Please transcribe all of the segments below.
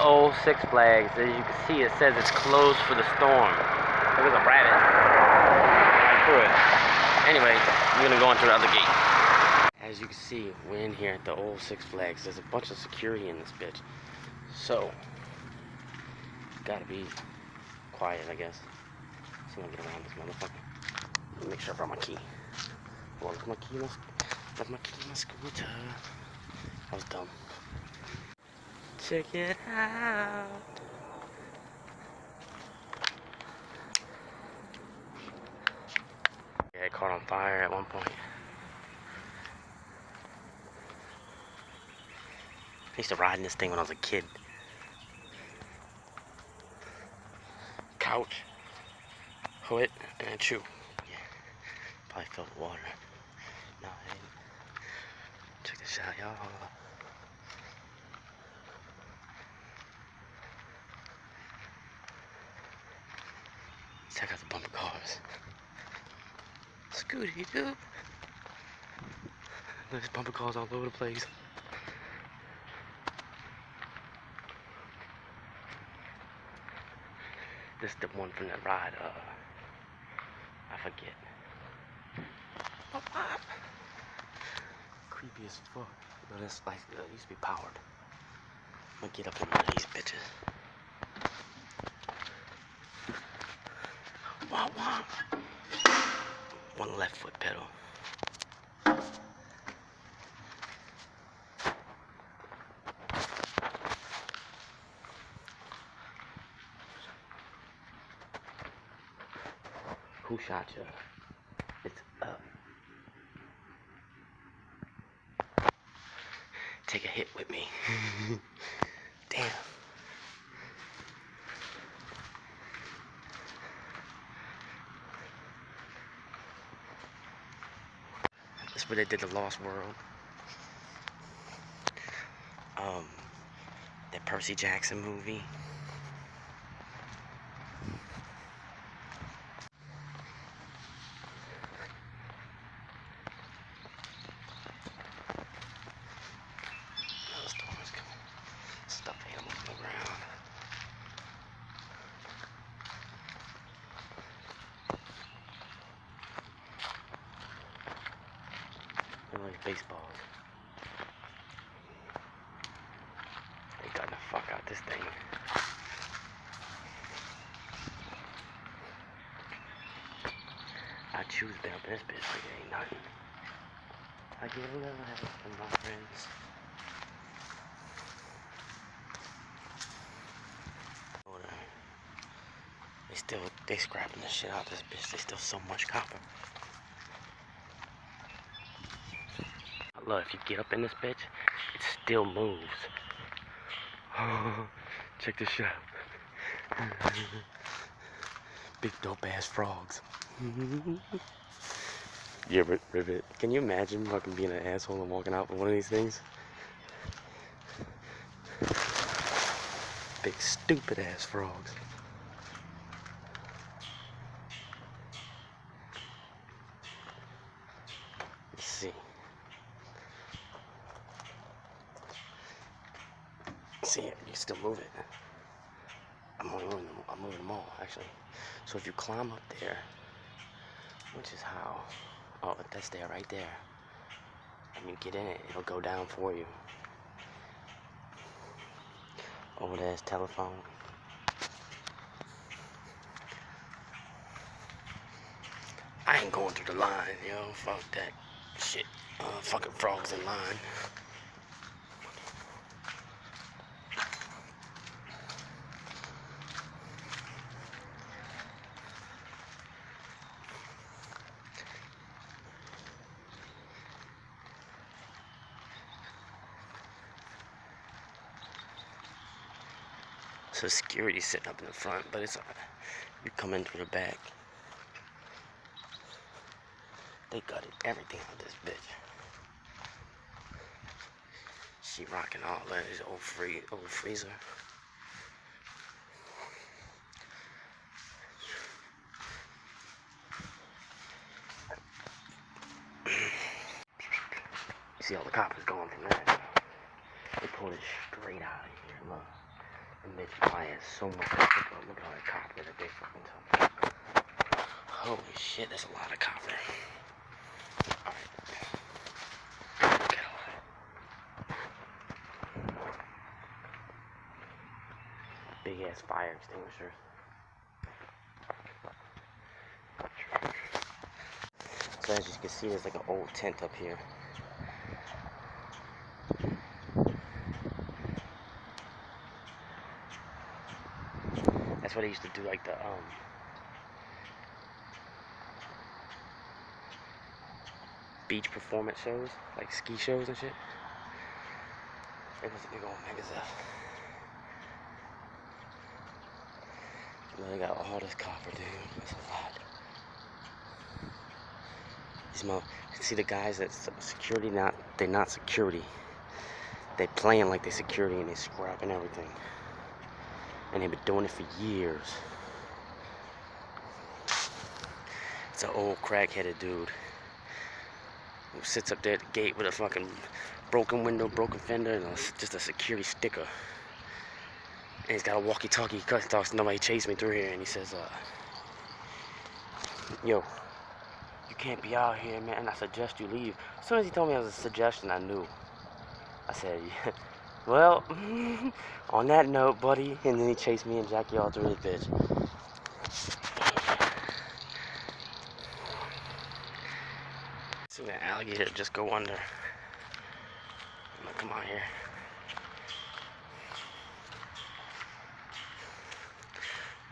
old Six Flags. As you can see, it says it's closed for the storm. There was a rabbit right through it. Anyway, we're gonna go into the other gate. As you can see, we're in here at the old Six Flags. There's a bunch of security in this bitch. So, gotta be quiet, I guess. So I'm gonna get around this motherfucker. Let me make sure I brought my key. Well, left my key in my scooter. I was dumb. Check it out. Yeah, it caught on fire at one point. I used to ride in this thing when I was a kid. Couch, hood, and chew. Yeah, probably filled with water. No, I didn't. Check this out, y'all. Check out the bumper cars. Scooty doo. There's bumper cars all over the place. This is the one from that ride, I forget. Creepy as fuck. But it's like, it used to be powered. I'm gonna get up in one of these bitches. Wah wah. One left foot pedal. Who shot you? It's up. Take a hit with me. Damn. That's where they did the Lost World. That Percy Jackson movie. Those storms coming. Stuff animals on the ground. They're like baseballs. They got the fuck out this thing. I choose been up in this bitch like it ain't nothing. I give a little help from my friends. They scrapping the shit out of this bitch. There's still so much copper. Look, if you get up in this bitch, it still moves. Check this shit out. Big dope ass frogs. Yeah, Rivet. Can you imagine fucking being an asshole and walking out with one of these things? Big stupid ass frogs. Let's see. See it, you still move it. I'm moving them all, actually. So if you climb up there, which is how, oh, that's there, right there, and you get in it, it'll go down for you. Over there's telephone. I ain't going through the line, yo, fuck that shit. Fucking frogs in line. So security's sitting up in the front, but it's you come in through the back. They gutted everything out of this bitch. She rocking all that. This old freezer. You see all the coppers going from that. They pulled it straight out of here. Look. And this fire is so much thicker. Look at all that copper that they fucking took. Holy shit, that's a lot of copper. Alright. Look at all that. Big ass fire extinguisher. So as you can see, there's like an old tent up here. That's where they used to do like the beach performance shows, like ski shows and shit. It was a big old magazine. They got all this copper, dude. That's a lot. See the guys that security, they're not security. They playing like they security and they scrapping everything. And they've been doing it for years. It's an old crack-headed dude who sits up there at the gate with a fucking broken window, broken fender, and just a security sticker. And he's got a walkie-talkie. He talks to nobody chased me through here, and he says, yo, you can't be out here, man, and I suggest you leave. As soon as he told me it was a suggestion, I knew. I said, yeah. Well, on that note, buddy, and then he chased me and Jackie all through his bitch. See that alligator just go under. I'm gonna come out here.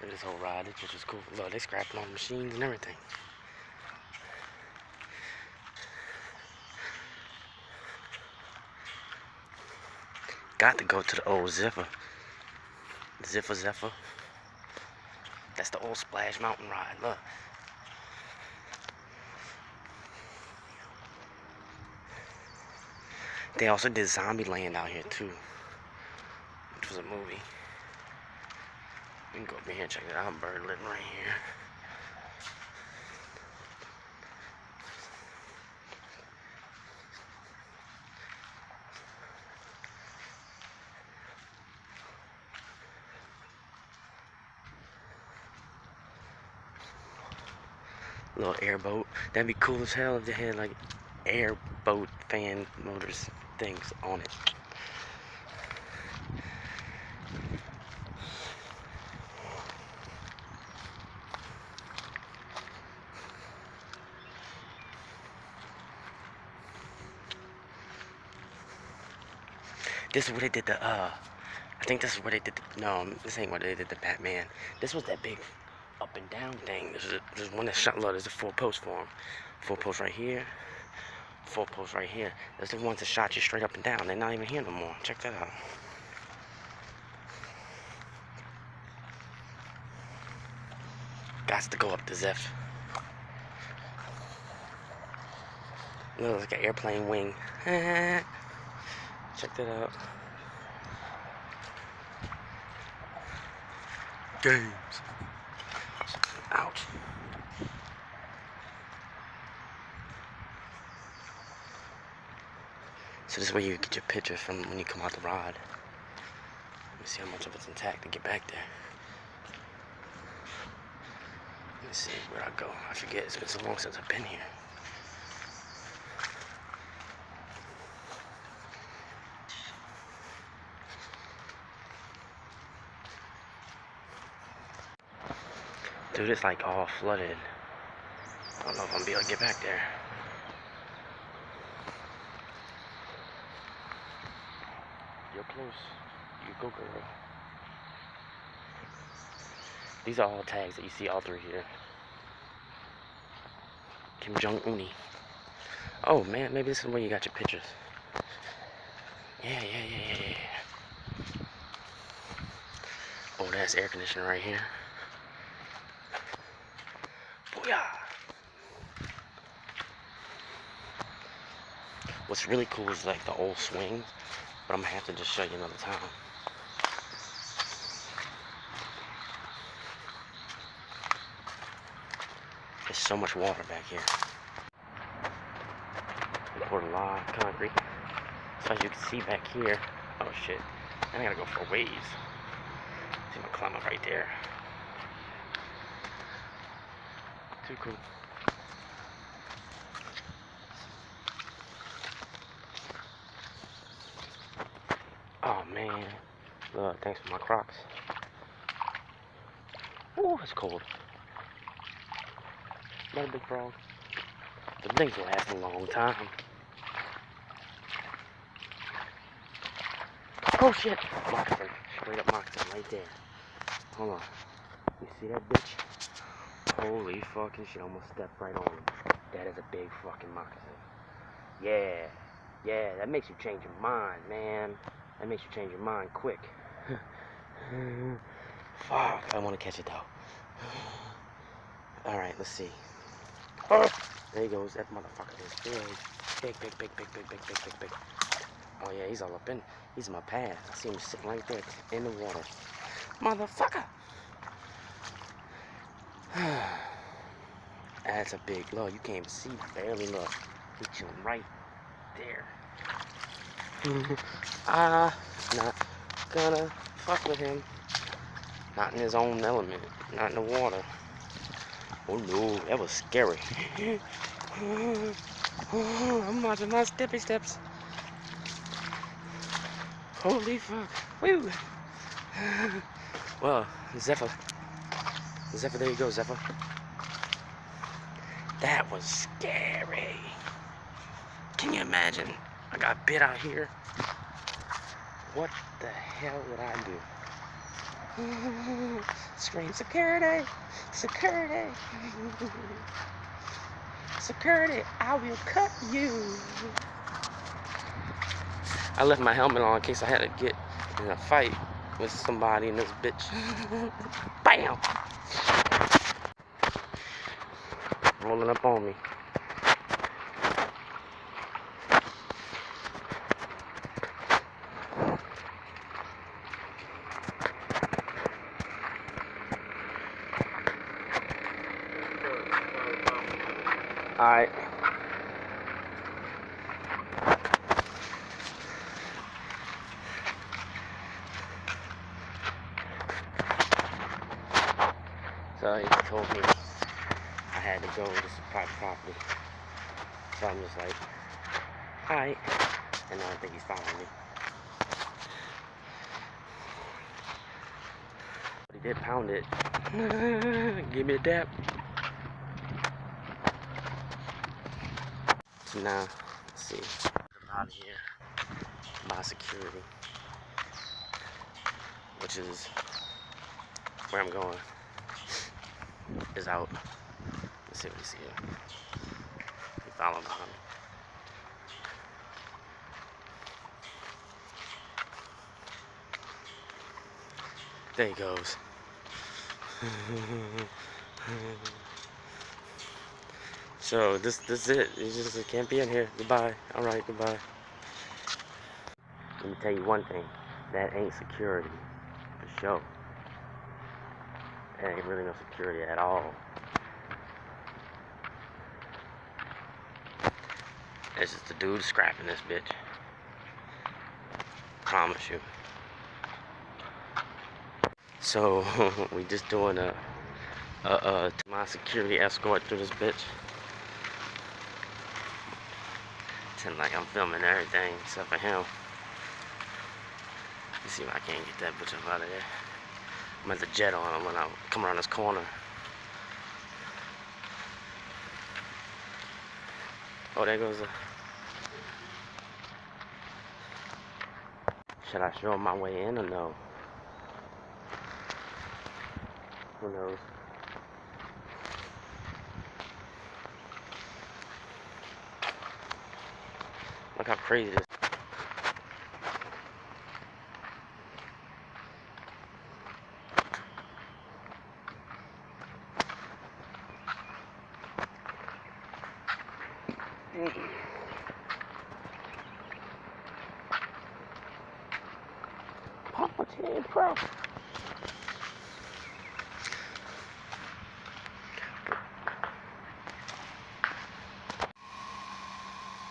Look at this whole ride, this bitch is cool. Look, they scrapping on machines and everything. Got to go to the old Ziffer. Ziffer. That's the old Splash Mountain ride, look. They also did Zombieland out here too, which was a movie. You can go over here and check it out. Bird living right here. Little airboat. That'd be cool as hell if they had like airboat fan motors things on it. This is where they did the I think this is where they did the, no, this ain't where they did the Batman. This was that big up and down thing. There's one that shot low. There's a 4-post for him. 4-post right here. 4-post right here. There's the ones that shot you straight up and down. They're not even here no more. Check that out. Got to go up the Zeph. Looks like an airplane wing. Check that out. Games. Ouch. So this is where you get your pictures from when you come out the ride. Let me see how much of it's intact to get back there. Let me see where I go. I forget. It's been so long since I've been here. Dude, it's like all flooded. I don't know if I'm gonna be able to get back there. You're close. You go, girl. These are all tags that you see all through here. Kim Jong-un. Oh man, maybe this is where you got your pictures. Yeah. Oh, that's air conditioner right here. Booyah! What's really cool is like the old swings, but I'm gonna have to just show you another time. There's so much water back here. We poured a lot of concrete. So as you can see back here, oh shit, and I gotta go for a ways. See if I climb up right there. Too cool. Oh man. Look, thanks for my Crocs. Ooh, it's cold. Not a big frog. The things last a long time. Oh shit! Moccasin. Straight up moccasin right there. Hold on. You see that bitch? Holy fucking shit. Almost stepped right on him. That is a big fucking moccasin. Yeah. Yeah, that makes you change your mind, man. That makes you change your mind quick. Fuck. I want to catch it though. Alright, let's see. Oh, there he goes. That motherfucker is big. Big. Oh yeah, he's all up in. He's in my path. I see him sitting right there in the water. Motherfucker! That's a big look. You can't even see. Barely look. He's chilling right there. Not gonna fuck with him. Not in his own element. Not in the water. Oh no, that was scary. I'm watching my steppy steps. Holy fuck. Woo! Well, Zephyr, there you go, Zephyr. That was scary. Can you imagine? I got bit out here. What the hell would I do? Scream security! Security! Security! I will cut you! I left my helmet on in case I had to get in a fight with somebody in this bitch. Bam! Rolling up on me. Alright. So he told me I had to go to some private property. So I'm just like, alright. And now I think he's following me. But he did pound it. Give me a dap. So now, let's see. I'm out of here. My security. Which is where I'm going. Is out. Let's see what we see here. He followed behind me. There he goes. So this is it. You just can't be in here. Goodbye. Alright, goodbye. Let me tell you one thing. That ain't security. For sure. That ain't really no security at all. It's just a dude scrapping this bitch. Promise you. So we just doing my security escort through this bitch. Pretend like I'm filming everything except for him. Let's see if I can't get that bitch up out of there. I'm at the jet on him when I come around this corner. Oh, there goes the... Should I show him my way in or no? Who knows? Look how crazy this is. Papa T, bro.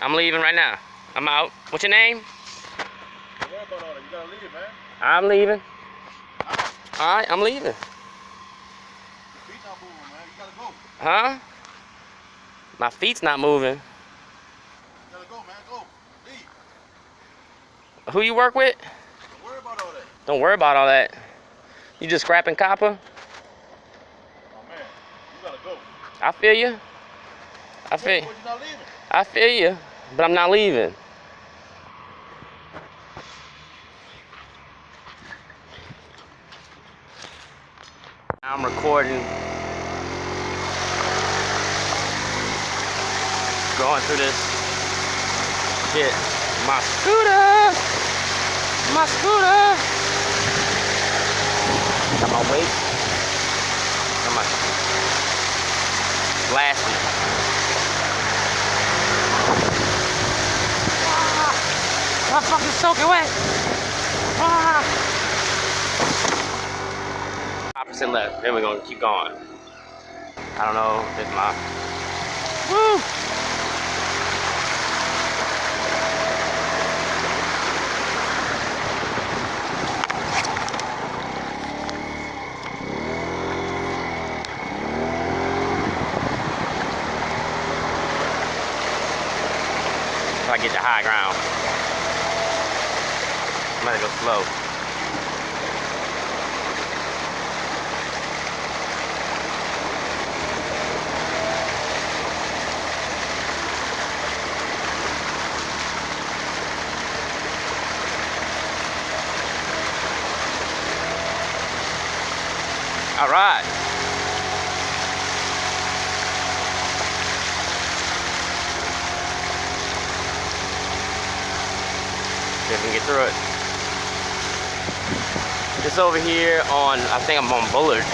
I'm leaving right now. I'm out. What's your name? Don't worry about all that. You gotta leave, man. I'm leaving. Alright, I'm leaving. Your feet not moving, man. You gotta go. Huh? My feet's not moving. You gotta go, man. Go. Leave. Who you work with? Don't worry about all that. Don't worry about all that. You just scrapping copper? Oh, man. You gotta go. I feel you. I feel You're not leaving. I feel you, but I'm not leaving. I'm recording, going through this shit. My scooter! My scooter! Got my weight. Got my glasses. My fucking soaking wet. Opposite left. Then we're gonna keep going. I don't know if my woo. If I get to high ground, I'm gonna go slow. All right. See if we can get through it. Just over here on, I think I'm on Bullard.